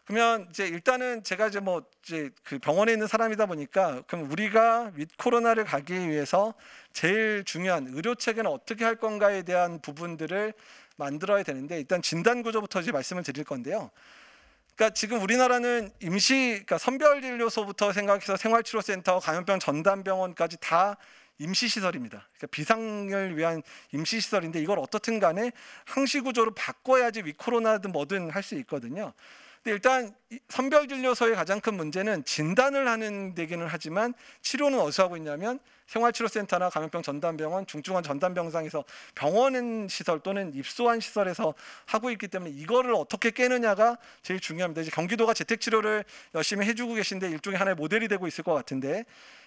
그러면 이제 일단은 제가 이제 뭐 이제 그 병원에 있는 사람이다 보니까 그럼 우리가 윗 코로나를 가기 위해서 제일 중요한 의료 체계는 어떻게 할 건가에 대한 부분들을 만들어야 되는데, 일단 진단 구조부터 이제 말씀을 드릴 건데요. 그러니까 지금 우리나라는 그러니까 선별진료소부터 생각해서 생활치료센터, 감염병 전담병원까지 다 임시시설입니다. 그러니까 비상을 위한 임시시설인데, 이걸 어떻든 간에 항시구조로 바꿔야지 위코로나든 뭐든 할 수 있거든요. 근데 일단 선별진료소의 가장 큰 문제는 진단을 하는 데기는 하지만 치료는 어디서 하고 있냐면 생활치료센터나 감염병 전담병원, 중증환 전담병상에서 병원 시설 또는 입소한 시설에서 하고 있기 때문에 이거를 어떻게 깨느냐가 제일 중요합니다. 이제 경기도가 재택치료를 열심히 해주고 계신데 일종의 하나의 모델이 되고 있을 것 같은데,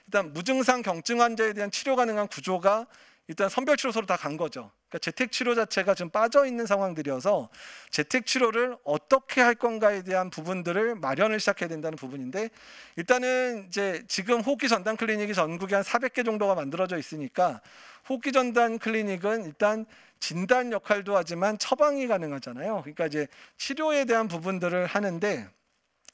일단 무증상 경증 환자에 대한 치료 가능한 구조가 일단 선별치료소로 다 간 거죠. 그러니까 재택치료 자체가 지금 빠져 있는 상황들이어서 재택치료를 어떻게 할 건가에 대한 부분들을 마련을 시작해야 된다는 부분인데, 일단은 이제 지금 호흡기 전담 클리닉이 전국에 한 400개 정도가 만들어져 있으니까 호흡기 전담 클리닉은 일단 진단 역할도 하지만 처방이 가능하잖아요. 그러니까 이제 치료에 대한 부분들을 하는데,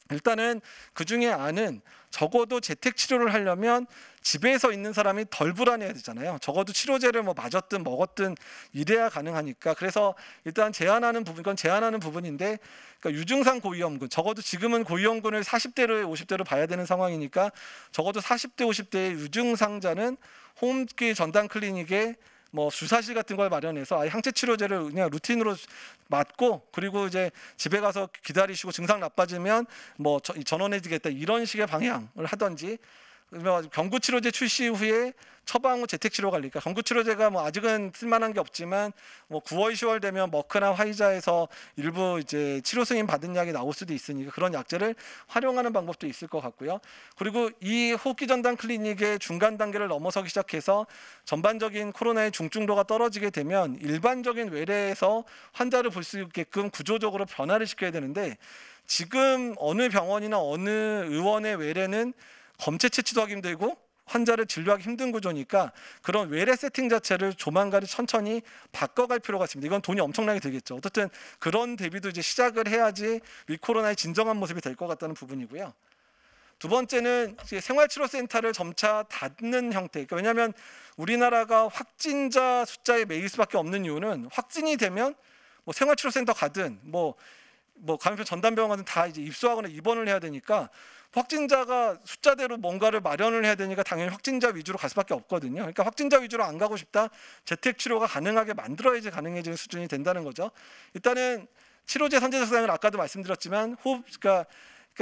일단은 그 중에 안은 적어도 재택 치료를 하려면 집에서 있는 사람이 덜 불안해야 되잖아요. 적어도 치료제를 뭐 맞았든 먹었든 이래야 가능하니까. 그래서 일단 제한하는 부분, 그건 제한하는 부분인데, 그러니까 유증상 고위험군, 적어도 지금은 고위험군을 40대로 50대로 봐야 되는 상황이니까 적어도 40대 50대의 유증상자는 호흡기 전담 클리닉에 뭐 주사실 같은 걸 마련해서 아예 항체 치료제를 그냥 루틴으로 맞고, 그리고 이제 집에 가서 기다리시고 증상 나빠지면 뭐 전원해 주겠다, 이런 식의 방향을 하든지, 경구치료제 출시 후에 처방 후 재택치료 관리니까 경구치료제가 뭐 아직은 쓸만한 게 없지만 뭐 9월 10월 되면 머크나 화이자에서 일부 이제 치료 승인 받은 약이 나올 수도 있으니까 그런 약제를 활용하는 방법도 있을 것 같고요. 그리고 이 호흡기 전담 클리닉의 중간 단계를 넘어서기 시작해서 전반적인 코로나의 중증도가 떨어지게 되면 일반적인 외래에서 환자를 볼 수 있게끔 구조적으로 변화를 시켜야 되는데, 지금 어느 병원이나 어느 의원의 외래는 검체 채취도 하기 힘들고 환자를 진료하기 힘든 구조니까 그런 외래 세팅 자체를 조만간 천천히 바꿔갈 필요가 있습니다. 이건 돈이 엄청나게 들겠죠. 어쨌든 그런 대비도 이제 시작을 해야지 위코로나의 진정한 모습이 될 것 같다는 부분이고요. 두 번째는 생활치료센터를 점차 닫는 형태. 그러니까 왜냐하면 우리나라가 확진자 숫자에 매일 수밖에 없는 이유는 확진이 되면 뭐 생활치료센터 가든 뭐 감염병 전담병원 가든 다 이제 입소하거나 입원을 해야 되니까, 확진자가 숫자대로 뭔가를 마련을 해야 되니까 당연히 확진자 위주로 갈 수밖에 없거든요. 그러니까 확진자 위주로 안 가고 싶다, 재택 치료가 가능하게 만들어야지 가능해지는 수준이 된다는 거죠. 일단은 치료제 선제적 사용을 아까도 말씀드렸지만 그러니까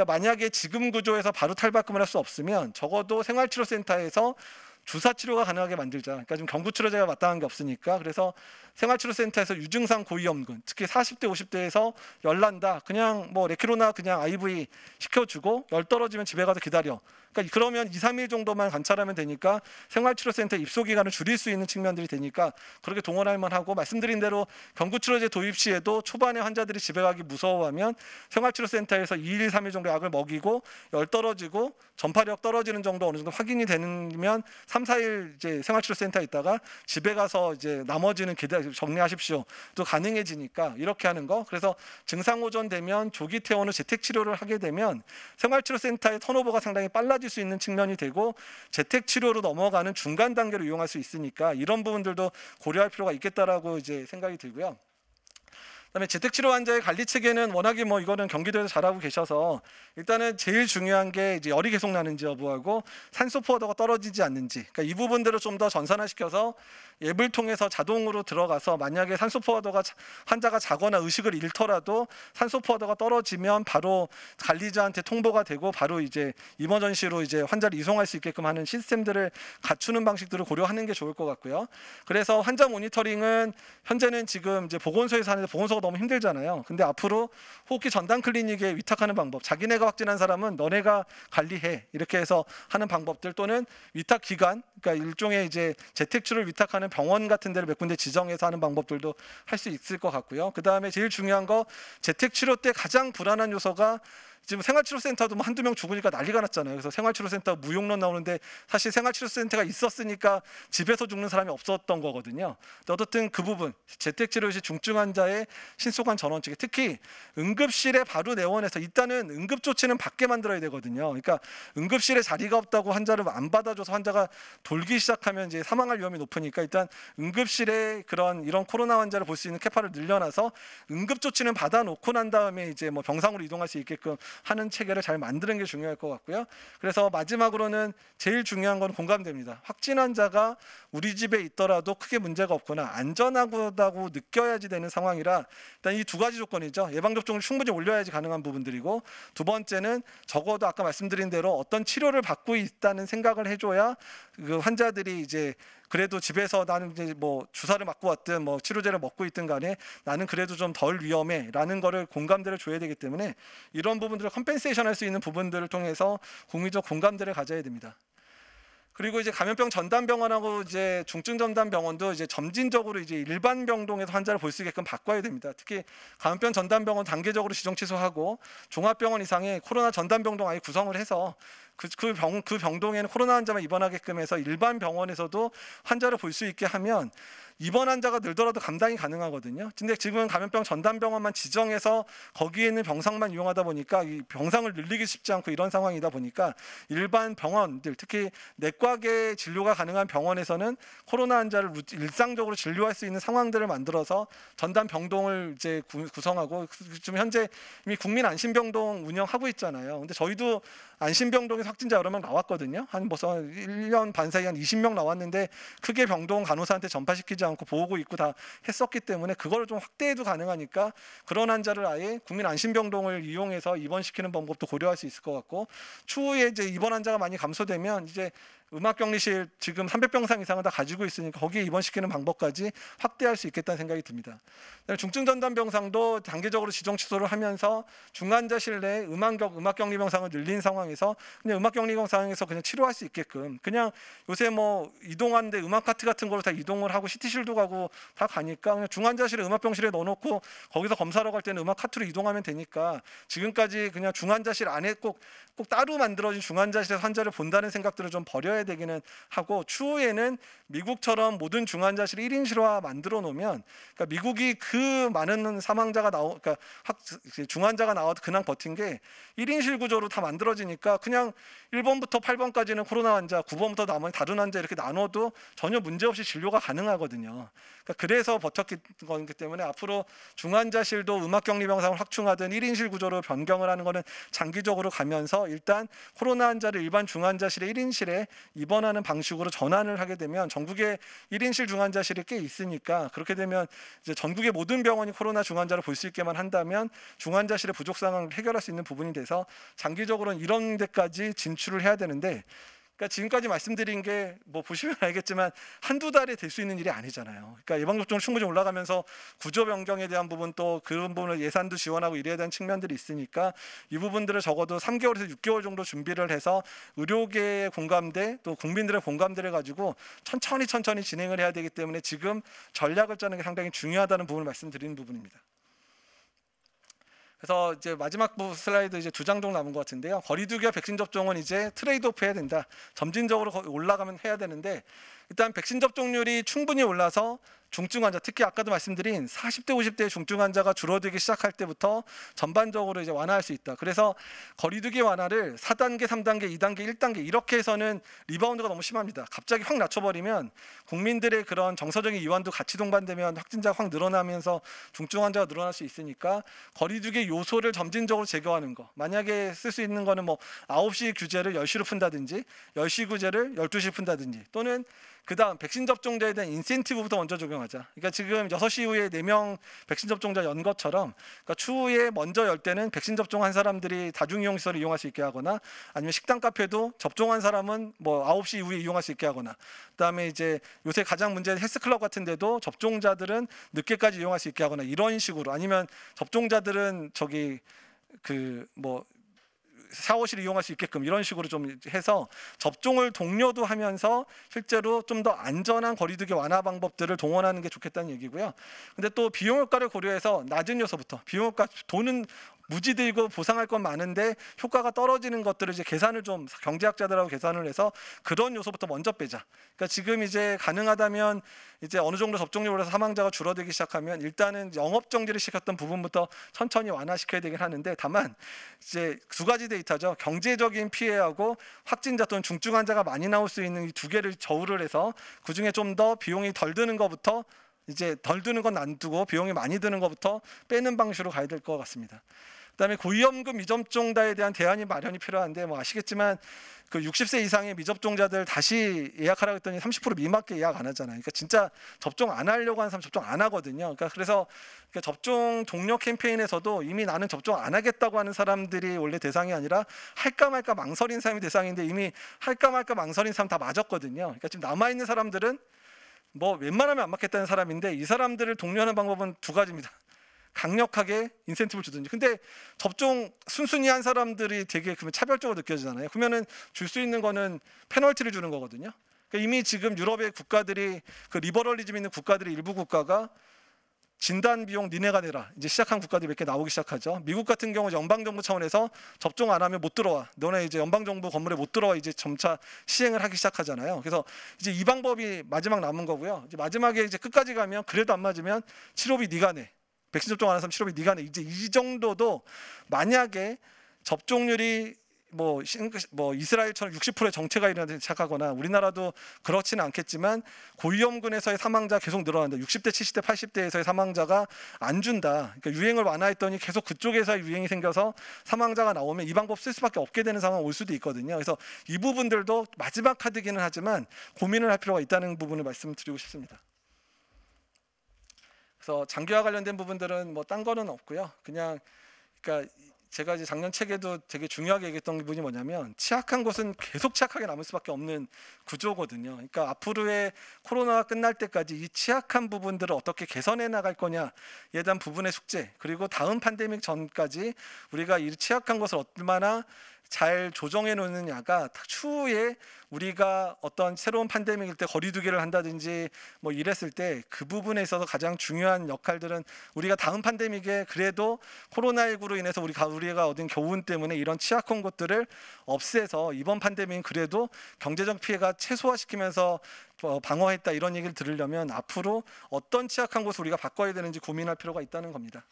만약에 지금 구조에서 바로 탈바꿈을 할 수 없으면 적어도 생활치료센터에서 주사 치료가 가능하게 만들자. 그러니까 지금 경구치료제가 마땅한 게 없으니까. 그래서 생활치료센터에서 유증상 고위험군, 특히 40대 50대에서 열 난다, 그냥 뭐 레키로나 그냥 IV 시켜주고 열 떨어지면 집에 가서 기다려. 그러니까 그러면 2, 3일 정도만 관찰하면 되니까 생활치료센터 입소 기간을 줄일 수 있는 측면들이 되니까 그렇게 동원할 만하고, 말씀드린 대로 경구치료제 도입 시에도 초반에 환자들이 집에 가기 무서워하면 생활치료센터에서 2일, 3일 정도 약을 먹이고 열 떨어지고 전파력 떨어지는 정도 어느 정도 확인이 되면 3, 4일 이제 생활치료센터에 있다가 집에 가서 이제 나머지는 정리하십시오 또 가능해지니까 이렇게 하는 거. 그래서 증상 호전되면 조기 퇴원 후 재택 치료를 하게 되면 생활치료센터의 턴오버가 상당히 빨라질 수 있는 측면이 되고, 재택 치료로 넘어가는 중간 단계로 이용할 수 있으니까 이런 부분들도 고려할 필요가 있겠다라고 이제 생각이 들고요. 그다음에 재택치료 환자의 관리 체계는 워낙에 뭐 이거는 경기도에서 잘하고 계셔서 일단은 제일 중요한 게 이제 열이 계속 나는지 여부하고 산소 포화도가 떨어지지 않는지, 그러니까 이 부분들을 좀 더 전산화시켜서 앱을 통해서 자동으로 들어가서 만약에 산소 포화도가 환자가 자거나 의식을 잃더라도 산소 포화도가 떨어지면 바로 관리자한테 통보가 되고 바로 이제 이머전시로 이제 환자를 이송할 수 있게끔 하는 시스템들을 갖추는 방식들을 고려하는 게 좋을 것 같고요. 그래서 환자 모니터링은 현재는 지금 이제 보건소에서 하는데 보건소가 너무 힘들잖아요. 근데 앞으로 호흡기 전담 클리닉에 위탁하는 방법, 자기네가 확진한 사람은 너네가 관리해 이렇게 해서 하는 방법들, 또는 위탁 기관, 그러니까 일종의 이제 재택치료를 위탁하는 병원 같은 데를 몇 군데 지정해서 하는 방법들도 할 수 있을 것 같고요. 그 다음에 제일 중요한 거, 재택치료 때 가장 불안한 요소가 지금 생활치료센터도 뭐 한두 명 죽으니까 난리가 났잖아요. 그래서 생활치료센터 무용론 나오는데 사실 생활치료센터가 있었으니까 집에서 죽는 사람이 없었던 거거든요. 근데 어쨌든 그 부분 재택치료시 중증 환자의 신속한 전원 측에 특히 응급실에 바로 내원해서 일단은 응급조치는 받게 만들어야 되거든요. 그러니까 응급실에 자리가 없다고 환자를 안 받아줘서 환자가 돌기 시작하면 이제 사망할 위험이 높으니까 일단 응급실에 이런 코로나 환자를 볼 수 있는 캐파를 늘려놔서 응급조치는 받아놓고 난 다음에 이제 뭐 병상으로 이동할 수 있게끔 하는 체계를 잘 만드는 게 중요할 것 같고요. 그래서 마지막으로는 제일 중요한 건 공감됩니다. 확진 환자가 우리 집에 있더라도 크게 문제가 없거나 안전하다고 느껴야지 되는 상황이라 일단 이 두 가지 조건이죠. 예방접종을 충분히 올려야지 가능한 부분들이고, 두 번째는 적어도 아까 말씀드린 대로 어떤 치료를 받고 있다는 생각을 해줘야 그 환자들이 이제 그래도 집에서 나는 이제 뭐 주사를 맞고 왔든 뭐 치료제를 먹고 있든 간에 나는 그래도 좀 덜 위험해라는 거를 공감대를 줘야 되기 때문에 이런 부분들을 컴펜세이션 할 수 있는 부분들을 통해서 국민적 공감대를 가져야 됩니다. 그리고 이제 감염병 전담병원하고 이제 중증 전담병원도 이제 점진적으로 이제 일반 병동에서 환자를 볼 수 있게끔 바꿔야 됩니다. 특히 감염병 전담병원 단계적으로 지정 취소하고 종합병원 이상의 코로나 전담병동 아예 구성을 해서 그 병동에는 코로나 환자만 입원하게끔 해서 일반 병원에서도 환자를 볼 수 있게 하면 입원 환자가 늘더라도 감당이 가능하거든요. 근데 지금은 감염병 전담병원만 지정해서 거기에 있는 병상만 이용하다 보니까 이 병상을 늘리기 쉽지 않고 이런 상황이다 보니까 일반 병원들, 특히 내과계 진료가 가능한 병원에서는 코로나 환자를 일상적으로 진료할 수 있는 상황들을 만들어서 전담 병동을 이제 구성하고 지금 현재 이미 국민 안심병동 운영하고 있잖아요. 근데 저희도 안심병동에서 확진자 여러 명 나왔거든요. 한 벌써 1년 반 사이에 한 20명 나왔는데 크게 병동 간호사한테 전파시키지 않고 보호구 있고 다 했었기 때문에 그걸 좀 확대해도 가능하니까 그런 환자를 아예 국민 안심병동을 이용해서 입원시키는 방법도 고려할 수 있을 것 같고, 추후에 이제 입원 환자가 많이 감소되면 이제 음압격리실 지금 300병상 이상은 다 가지고 있으니까 거기에 입원시키는 방법까지 확대할 수 있겠다는 생각이 듭니다. 중증전담병상도 단계적으로 지정 취소를 하면서 중환자실 내 음압격리병상을 늘린 상황에서 그냥 음압격리병상에서 그냥 치료할 수 있게끔, 그냥 요새 뭐 이동하는데 음압카트 같은 걸로 다 이동을 하고 CT실도 가고 다 가니까 그냥 중환자실에 음압병실에 넣어놓고 거기서 검사하러 갈 때는 음압카트로 이동하면 되니까 지금까지 그냥 중환자실 안에 꼭 따로 만들어진 중환자실에서 환자를 본다는 생각들을 좀 버려야 되기는 하고, 추후에는 미국처럼 모든 중환자실 1인실화 만들어 놓으면, 그러니까 미국이 그 많은 사망자가 그러니까 중환자가 나와도 그냥 버틴 게 1인실 구조로 다 만들어지니까 그냥 1번부터 8번까지는 코로나 환자, 9번부터 나머지 다른 환자 이렇게 나눠도 전혀 문제없이 진료가 가능하거든요. 그러니까 그래서 버텼기 때문에 앞으로 중환자실도 음압격리병상을 확충하든 1인실 구조로 변경을 하는 것은 장기적으로 가면서 일단 코로나 환자를 일반 중환자실의 1인실에 입원하는 방식으로 전환을 하게 되면 전국에 1인실 중환자실이 꽤 있으니까, 그렇게 되면 이제 전국의 모든 병원이 코로나 중환자를 볼 수 있게만 한다면 중환자실의 부족 상황을 해결할 수 있는 부분이 돼서 장기적으로는 이런 데까지 진출을 해야 되는데, 그러니까 지금까지 말씀드린 게 뭐 보시면 알겠지만 한두 달에 될 수 있는 일이 아니잖아요. 그러니까 예방접종 충분히 올라가면서 구조 변경에 대한 부분, 또 그런 부분을 예산도 지원하고 이래야 되는 측면들이 있으니까 이 부분들을 적어도 3개월에서 6개월 정도 준비를 해서 의료계의 공감대 또 국민들의 공감대를 가지고 천천히 진행을 해야 되기 때문에 지금 전략을 짜는 게 상당히 중요하다는 부분을 말씀드리는 부분입니다. 그래서 이제 마지막 슬라이드 이제 2장 정도 남은 것 같은데요. 거리두기와 백신 접종은 이제 트레이드오프 해야 된다. 점진적으로 올라가면 해야 되는데, 일단 백신 접종률이 충분히 올라서 중증 환자, 특히 아까도 말씀드린 40대 50대 중증 환자가 줄어들기 시작할 때부터 전반적으로 이제 완화할 수 있다. 그래서 거리두기 완화를 4단계, 3단계, 2단계, 1단계 이렇게 해서는 리바운드가 너무 심합니다. 갑자기 확 낮춰버리면 국민들의 그런 정서적인 이완도 같이 동반되면 확진자가 확 늘어나면서 중증 환자가 늘어날 수 있으니까 거리두기 요소를 점진적으로 제거하는 거. 만약에 쓸 수 있는 거는 뭐 9시 규제를 10시로 푼다든지 10시 규제를 12시 푼다든지, 또는 그 다음 백신 접종자에 대한 인센티브부터 먼저 적용하자. 그러니까 지금 6시 이후에 4명 백신 접종자 연 것처럼, 그러니까 추후에 먼저 열 때는 백신 접종한 사람들이 다중이용시설을 이용할 수 있게 하거나, 아니면 식당 카페도 접종한 사람은 뭐 9시 이후에 이용할 수 있게 하거나, 그다음에 이제 요새 가장 문제는 헬스클럽 같은 데도 접종자들은 늦게까지 이용할 수 있게 하거나 이런 식으로, 아니면 접종자들은 샤워실 이용할 수 있게끔 이런 식으로 좀 해서 접종을 독려도 하면서 실제로 좀 더 안전한 거리두기 완화 방법들을 동원하는 게 좋겠다는 얘기고요. 근데 또 비용 효과를 고려해서 낮은 요소부터, 비용 효과, 돈은 무지들고 보상할 건 많은데 효과가 떨어지는 것들을 이제 계산을 좀 경제학자들하고 계산을 해서 그런 요소부터 먼저 빼자. 그러니까 지금 이제 가능하다면 이제 어느 정도 접종률로 해서 사망자가 줄어들기 시작하면 일단은 영업 정지를 시켰던 부분부터 천천히 완화시켜야 되긴 하는데, 다만 이제 두 가지 데이터죠. 경제적인 피해하고 확진자 또는 중증 환자가 많이 나올 수 있는 이 두 개를 저울을 해서 그 중에 좀 더 비용이 덜 드는 것부터, 이제 덜 드는 건 안 두고 비용이 많이 드는 것부터 빼는 방식으로 가야 될 것 같습니다. 그다음에 고위험군 미접종자에 대한 대안이 마련이 필요한데, 뭐 아시겠지만 그 60세 이상의 미접종자들 다시 예약하라고 했더니 30% 미만밖에 예약 안 하잖아요. 그러니까 진짜 접종 안 하려고 하는 사람 접종 안 하거든요. 그러니까 그래서 접종 동료 캠페인에서도 이미 나는 접종 안 하겠다고 하는 사람들이 원래 대상이 아니라 할까 말까 망설인 사람이 대상인데, 이미 할까 말까 망설인 사람 다 맞았거든요. 그러니까 지금 남아 있는 사람들은 뭐 웬만하면 안 맞겠다는 사람인데, 이 사람들을 독려하는 방법은 두 가지입니다. 강력하게 인센티브를 주든지. 근데 접종 순순히 한 사람들이 되게 그러면 차별적으로 느껴지잖아요. 그러면은 줄 수 있는 거는 페널티를 주는 거거든요. 그러니까 이미 지금 유럽의 국가들이, 그 리버럴리즘 있는 국가들이, 일부 국가가 진단 비용 니네가 내라 이제 시작한 국가들이 몇 개 나오기 시작하죠. 미국 같은 경우 연방 정부 차원에서 접종 안 하면 못 들어와, 너네 이제 연방 정부 건물에 못 들어와, 이제 점차 시행을 하기 시작하잖아요. 그래서 이제 이 방법이 마지막 남은 거고요. 이제 마지막에 이제 끝까지 가면 그래도 안 맞으면 치료비 네가 내, 백신 접종 안 한 사람 치료비 네가 내, 이제 이 정도도, 만약에 접종률이 뭐 이스라엘처럼 60%의 정체가 일어나기 시작하거나, 우리나라도 그렇지는 않겠지만 고위험군에서의 사망자 계속 늘어난다, 60대, 70대, 80대에서의 사망자가 안 준다, 그러니까 유행을 완화했더니 계속 그쪽에서 유행이 생겨서 사망자가 나오면 이 방법 쓸 수밖에 없게 되는 상황 올 수도 있거든요. 그래서 이 부분들도 마지막 카드기는 하지만 고민을 할 필요가 있다는 부분을 말씀드리고 싶습니다. 그래서 장기화 관련된 부분들은 뭐 딴 거는 없고요. 그냥 그러니까 제가 이제 작년 책에도 되게 중요하게 얘기했던 부분이 뭐냐면, 취약한 곳은 계속 취약하게 남을 수밖에 없는 구조거든요. 그러니까 앞으로의 코로나가 끝날 때까지 이 취약한 부분들을 어떻게 개선해 나갈 거냐에 대한 부분의 숙제, 그리고 다음 팬데믹 전까지 우리가 이 취약한 것을 얼마나 잘 조정해 놓느냐가 추후에 우리가 어떤 새로운 팬데믹일 때 거리두기를 한다든지 뭐 이랬을 때 그 부분에 있어서 가장 중요한 역할들은, 우리가 다음 팬데믹에 그래도 코로나19로 인해서 우리가 얻은 교훈 때문에 이런 취약한 것들을 없애서 이번 팬데믹은 그래도 경제적 피해가 최소화시키면서 방어했다, 이런 얘기를 들으려면 앞으로 어떤 취약한 곳을 우리가 바꿔야 되는지 고민할 필요가 있다는 겁니다.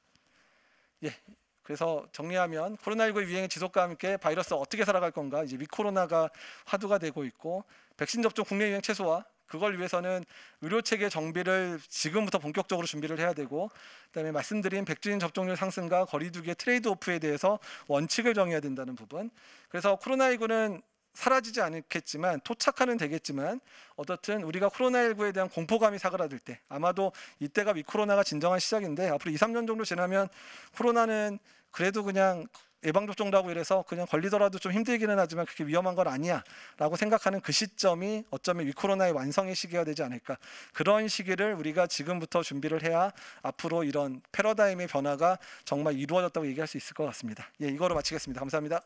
예. 그래서 정리하면, 코로나19 유행의 지속과 함께 바이러스가 어떻게 살아갈 건가, 이제 위코로나가 화두가 되고 있고, 백신 접종 국내 유행 최소화, 그걸 위해서는 의료 체계 정비를 지금부터 본격적으로 준비를 해야 되고, 그다음에 말씀드린 백신 접종률 상승과 거리두기의 트레이드오프에 대해서 원칙을 정해야 된다는 부분. 그래서 코로나19는 사라지지 않겠지만, 토착화는 되겠지만, 어떻든 우리가 코로나19에 대한 공포감이 사그라들 때, 아마도 이때가 위코로나가 진정한 시작인데, 앞으로 2, 3년 정도 지나면 코로나는 그래도 그냥 예방접종이라고 이래서 그냥 걸리더라도 좀 힘들기는 하지만 그렇게 위험한 건 아니야 라고 생각하는 그 시점이 어쩌면 위코로나의 완성의 시기가 되지 않을까, 그런 시기를 우리가 지금부터 준비를 해야 앞으로 이런 패러다임의 변화가 정말 이루어졌다고 얘기할 수 있을 것 같습니다. 예, 이거로 마치겠습니다. 감사합니다.